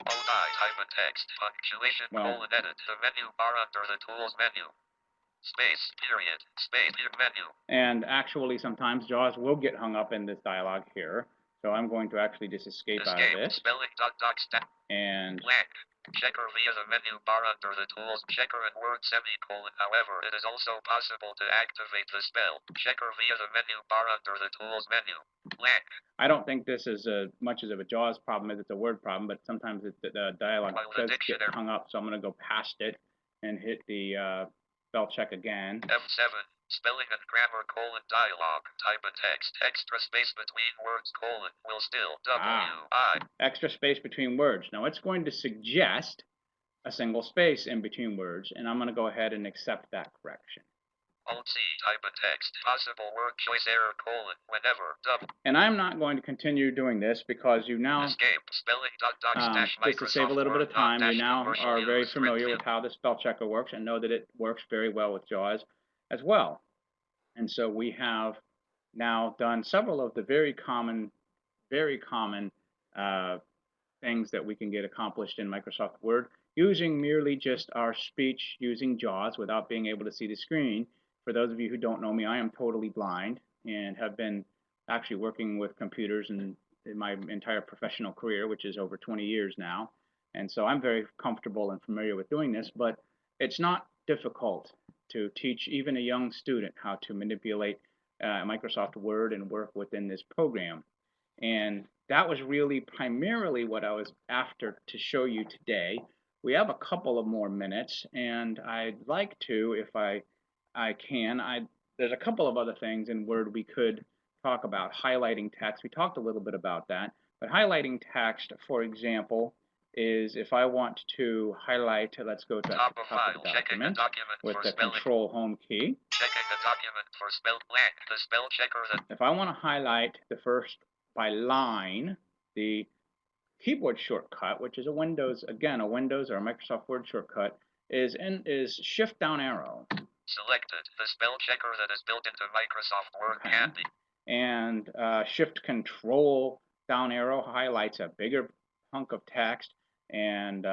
Alt-I, type of text, punctuation, colon, edit. The menu bar under the tools menu. Space, period, menu. And actually, sometimes JAWS will get hung up in this dialog here. So I'm going to actually just escape out of this. Spelling, and blank. Checker via the menu bar under the tools checker in Word semicolon. However, it is also possible to activate the spell checker via the menu bar under the tools menu. Blank. I don't think this is much of a JAWS problem as it's a Word problem, but sometimes the dialog does get hung up. So I'm going to go past it and hit the spell check again. F7. Spelling and grammar colon dialog. Type of text. Extra space between words colon. Will still. W-I. Extra space between words. Now it's going to suggest a single space in between words, and I'm going to go ahead and accept that correction. Alt-C, type in text, possible word choice error, colon, whenever, double. And I'm not going to continue doing this because you now, Escape, spelling, docs, dash, just to save a Microsoft little bit Word, of time, you dash, now commercial are very use, familiar with Springfield. how the spell checker works and know that it works very well with JAWS as well. And so we have now done several of the very common things that we can get accomplished in Microsoft Word using merely just our speech using JAWS without being able to see the screen. For those of you who don't know me, I am totally blind and have been actually working with computers in my entire professional career, which is over 20 years now. And so I'm very comfortable and familiar with doing this, but it's not difficult to teach even a young student how to manipulate Microsoft Word and work within this program. And that was really primarily what I was after to show you today. We have a couple of more minutes, and I'd like to, if I can, there's a couple of other things in Word we could talk about. Highlighting text, we talked a little bit about that, but highlighting text, for example, is if I want to highlight, let's go to the top of the document with the Control Home key. Checking the document for spell blank, the spell checker that. If I want to highlight the first by line, the keyboard shortcut, which is a Windows or a Microsoft Word shortcut, is Shift down arrow. Selected. The spell checker that is built into Microsoft Word can be. And Shift Control down arrow highlights a bigger hunk of text, and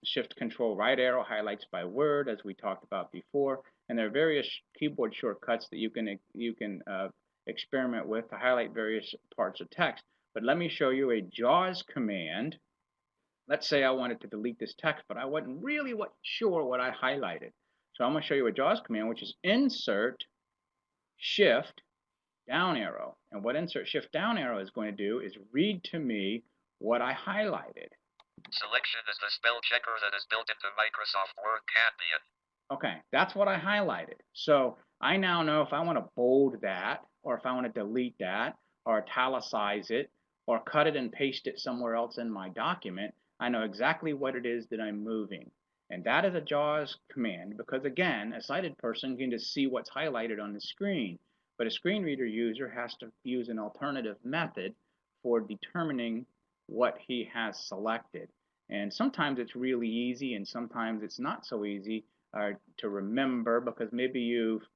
Shift Control right arrow highlights by word, as we talked about before. And there are various keyboard shortcuts that you can experiment with to highlight various parts of text. But let me show you a JAWS command. Let's say I wanted to delete this text, but I wasn't really sure what I highlighted. So I'm going to show you a JAWS command, which is Insert Shift down arrow. And what Insert Shift down arrow is going to do is read to me what I highlighted. Selection is the spell checker that is built into Microsoft Word can be. Okay, that's what I highlighted. So I now know if I want to bold that, or if I want to delete that, or italicize it, or cut it and paste it somewhere else in my document, I know exactly what it is that I'm moving. And that is a JAWS command because, again, a sighted person can just see what's highlighted on the screen. But a screen reader user has to use an alternative method for determining what he has selected. And sometimes it's really easy, and sometimes it's not so easy to remember because maybe you've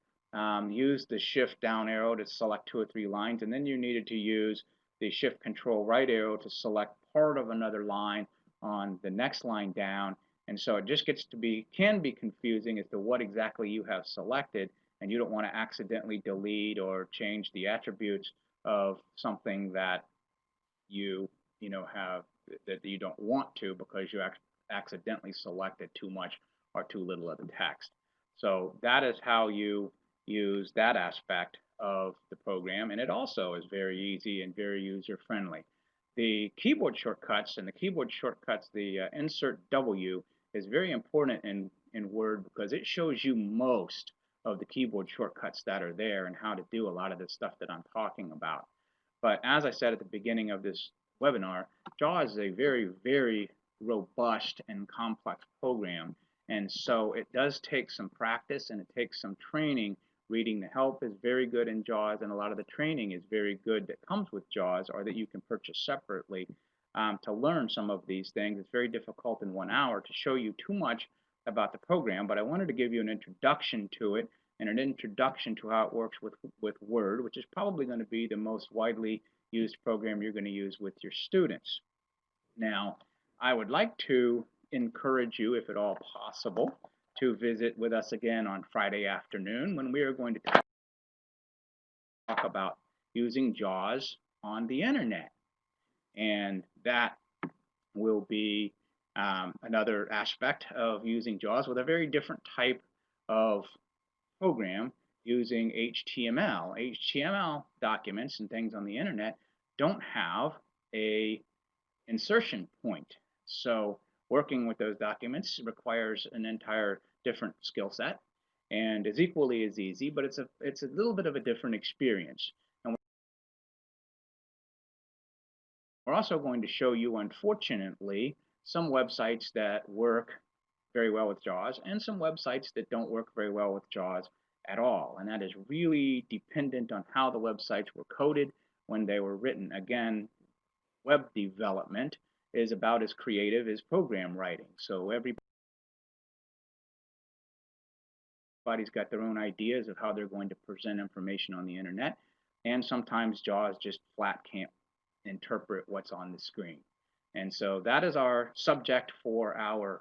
used the Shift down arrow to select 2 or 3 lines, and then you needed to use the Shift Control right arrow to select part of another line on the next line down. And so it just can be confusing as to what exactly you have selected, and you don't want to accidentally delete or change the attributes of something that you don't want to because you accidentally selected too much or too little of the text. So that is how you use that aspect of the program, and it also is very easy and very user-friendly. The keyboard shortcuts, the Insert W is very important in Word because it shows you most of the keyboard shortcuts that are there and how to do a lot of the stuff that I'm talking about. But as I said at the beginning of this webinar, JAWS is a very, very robust and complex program. And so it does take some practice and it takes some training. Reading the help is very good in JAWS, and a lot of the training is very good that comes with JAWS or that you can purchase separately to learn some of these things. It's very difficult in 1 hour to show you too much about the program, but I wanted to give you an introduction to it and an introduction to how it works with Word, which is probably going to be the most widely used program you're going to use with your students. Now, I would like to encourage you, if at all possible, to visit with us again on Friday afternoon when we are going to talk about using JAWS on the internet. And that will be another aspect of using JAWS with a very different type of program using HTML. HTML documents and things on the internet don't have a insertion point. So working with those documents requires an entire different skill set and is equally as easy, but it's a little bit of a different experience. And we're also going to show you, unfortunately, some websites that work very well with JAWS and some websites that don't work very well with JAWS. at all. And that is really dependent on how the websites were coded when they were written. Again, web development is about as creative as program writing. So everybody's got their own ideas of how they're going to present information on the internet. And sometimes JAWS just flat can't interpret what's on the screen. And so that is our subject for our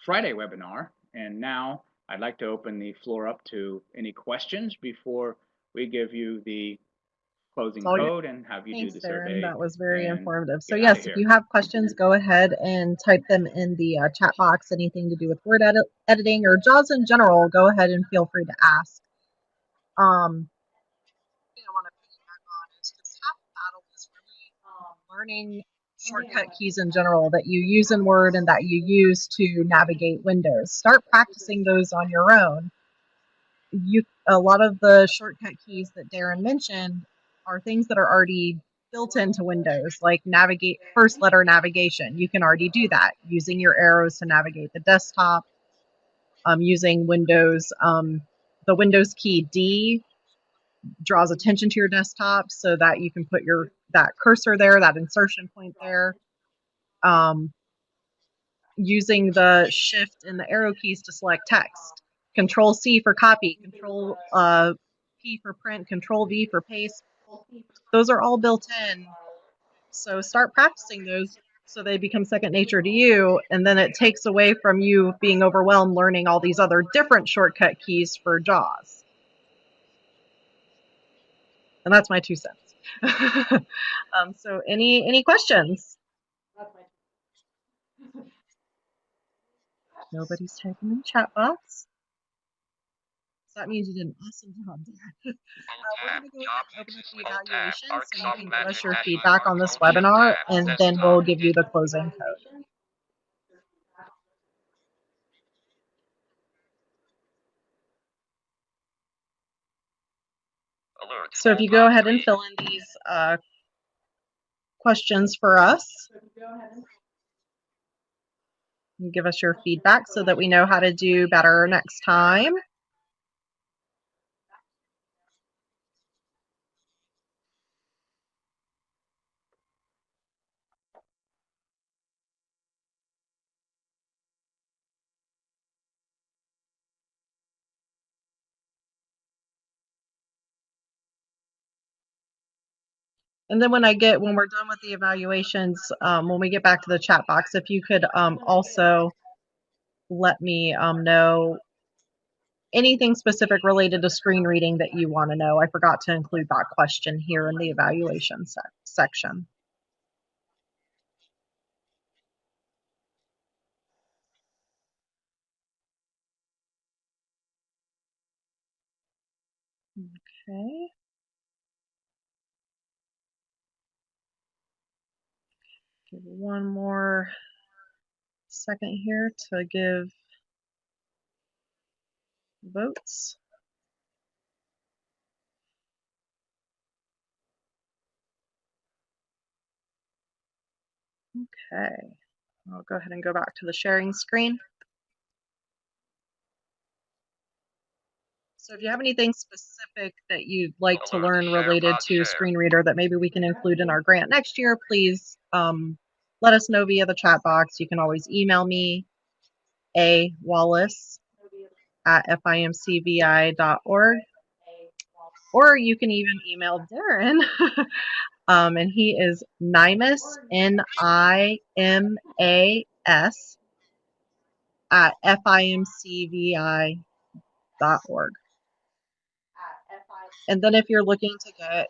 Friday webinar. And now I'd like to open the floor up to any questions before we give you the closing code and have you do the survey. Darren. That was very and informative. So get yes, outta if here. you have questions, go ahead and type them in the chat box. Anything to do with word editing or JAWS in general, go ahead and feel free to ask. Thing I want to piggyback on is this half battle is really learning shortcut keys in general that you use in Word and that you use to navigate windows. Start practicing those on your own. A lot of the shortcut keys that Darren mentioned are things that are already built into Windows, like navigate first letter navigation. You can already do that using your arrows to navigate the desktop. Using Windows, the Windows key D draws attention to your desktop so that you can put that cursor there, that insertion point there. Using the shift and the arrow keys to select text. Control C for copy, Control P for print, Control V for paste. Those are all built in. So start practicing those so they become second nature to you, and then it takes away from you being overwhelmed learning all these other different shortcut keys for JAWS. And that's my 2 cents. So any questions? Nobody's typing in the chat box. So that means you did an awesome job there. We're going to go ahead and open up the evaluation so you can give us your feedback on this webinar, and then we'll give you the closing code. So if you go ahead and fill in these questions for us, and give us your feedback so that we know how to do better next time. And then when we're done with the evaluations, when we get back to the chat box, if you could also let me know anything specific related to screen reading that you want to know. I forgot to include that question here in the evaluation section. Okay. Give one more second here to give votes. Okay. I'll go ahead and go back to the sharing screen. So if you have anything specific that you'd like to learn related to screen reader that maybe we can include in our grant next year, please let us know via the chat box. You can always email me, awallace@fimcvi.org, or you can even email Darren, and he is Nimas, Nimas, at FIMC-VI.org. And then if you're looking to get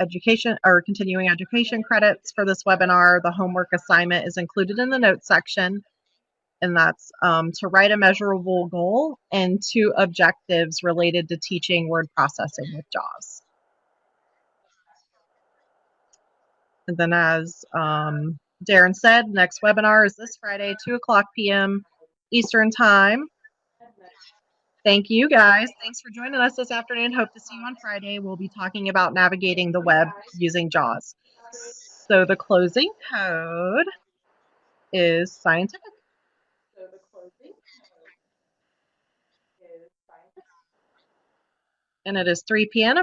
education or continuing education credits for this webinar, the homework assignment is included in the notes section. And that's to write a measurable goal and 2 objectives related to teaching word processing with JAWS. And then as Darren said, next webinar is this Friday, 2:00 p.m. Eastern Time. Thank you guys. Thanks for joining us this afternoon. Hope to see you on Friday. We'll be talking about navigating the web using JAWS. So the closing code is scientific. And it is 3 p.m.